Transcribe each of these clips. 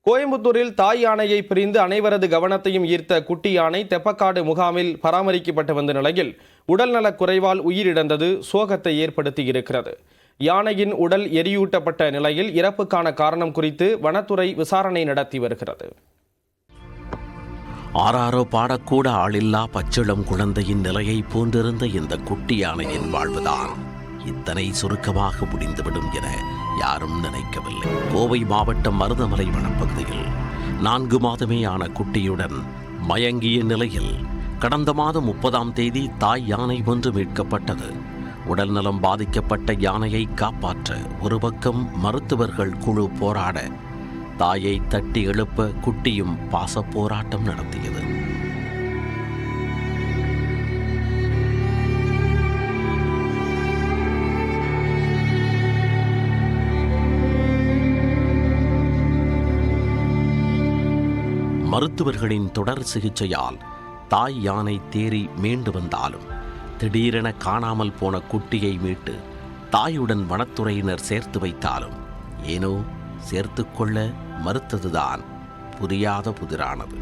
கோயம்புத்தூரில் தாய் யானையை பிரிந்து அனைவரது கவனத்தையும் ஈர்த்த குட்டி யானை தெப்பக்காடு முகாமில் பராமரிக்கப்பட்டு வந்த நிலையில் உடல்நலக் குறைவால் உயிரிழந்தது சோகத்தை ஏற்படுத்தியிருக்கிறது. யானையின் உடல் எரியூட்டப்பட்ட நிலையில் இறப்புக்கான காரணம் குறித்து வனத்துறை விசாரணை நடத்தி வருகிறது. ஆறாரோ பாடக்கூட ஆளில்லா பச்சிளம் குழந்தையின் நிலையை போன்றிருந்த இந்த குட்டி யானையின் வாழ்வுதான் இத்தனை சுருக்கமாக முடிந்துவிடும் என யாரும் நினைக்கவில்லை. கோவை மாவட்டம் மருதமலை வனப்பகுதியில் 4 மாதமே ஆன குட்டியுடன் மயங்கிய நிலையில் கடந்த மாதம் 30ஆம் தேதி தாய் யானை ஒன்று மீட்கப்பட்டது. உடல்நலம் பாதிக்கப்பட்ட யானையை காப்பாற்ற ஒரு பக்கம் மருத்துவர்கள் குழு போராட, தாயை தட்டி எழுப்ப குட்டியும் பாச போராட்டம் நடத்தியது. மருத்துவர்களின் தொடர் சிகிச்சையால் தாய் யானை தேறி மீண்டு வந்தாலும் திடீரென காணாமல் போன குட்டியை மீட்டு தாயுடன் வனத்துறையினர் சேர்த்து வைத்தாலும் ஏனோ சேர்த்து கொள்ள மறுத்ததுதான் புரியாத புதிரானது.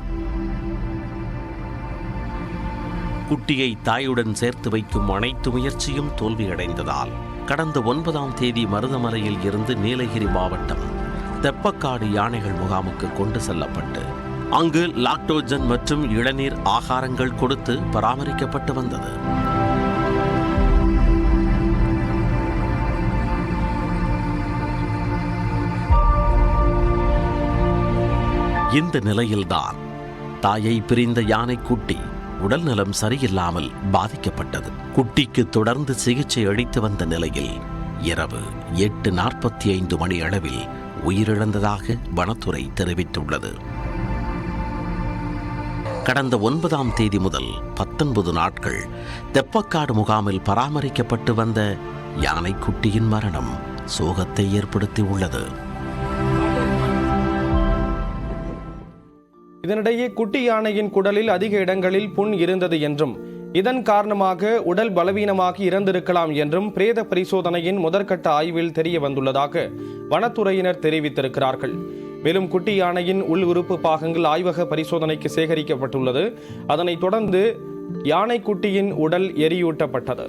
குட்டியை தாயுடன் சேர்த்து வைக்கும் அனைத்து முயற்சியும் தோல்வியடைந்ததால் கடந்த 9ஆம் தேதி மருதமலையில் இருந்து நீலகிரி மாவட்டம் தெப்பக்காடு யானைகள் முகாமுக்கு கொண்டு செல்லப்பட்டு அங்கு லாக்டோஜன் மற்றும் இளநீர் ஆகாரங்கள் கொடுத்து பராமரிக்கப்பட்டு வந்தது. இந்த நிலையில்தான் தாயை பிரிந்த யானைக்குட்டி உடல்நலம் சரியில்லாமல் பாதிக்கப்பட்டது. குட்டிக்கு தொடர்ந்து சிகிச்சை அளித்து வந்த நிலையில் இரவு 8:45 மணி அளவில் உயிரிழந்ததாக வனத்துறை தெரிவித்துள்ளது. கடந்த 9ஆம் தேதி முதல் 19 நாட்கள் தெப்பக்காடு முகாமில் பராமரிக்கப்பட்டு வந்த யானைக்குட்டியின் மரணம் சோகத்தை ஏற்படுத்தி உள்ளது. இதனிடையே குட்டி யானையின் குடலில் அதிக இடங்களில் புண் இருந்தது என்றும் இதன் காரணமாக உடல் பலவீனமாகி இறந்திருக்கலாம் என்றும் பிரேத பரிசோதனையின் முதற்கட்ட ஆய்வில் தெரிய வந்துள்ளதாக வனத்துறையினர் தெரிவித்திருக்கிறார்கள். மேலும் குட்டி யானையின் உள் உறுப்பு பாகங்கள் ஆய்வக பரிசோதனைக்கு சேகரிக்கப்பட்டுள்ளது. அதனைத் தொடர்ந்து யானைக்குட்டியின் உடல் எரியூட்டப்பட்டது.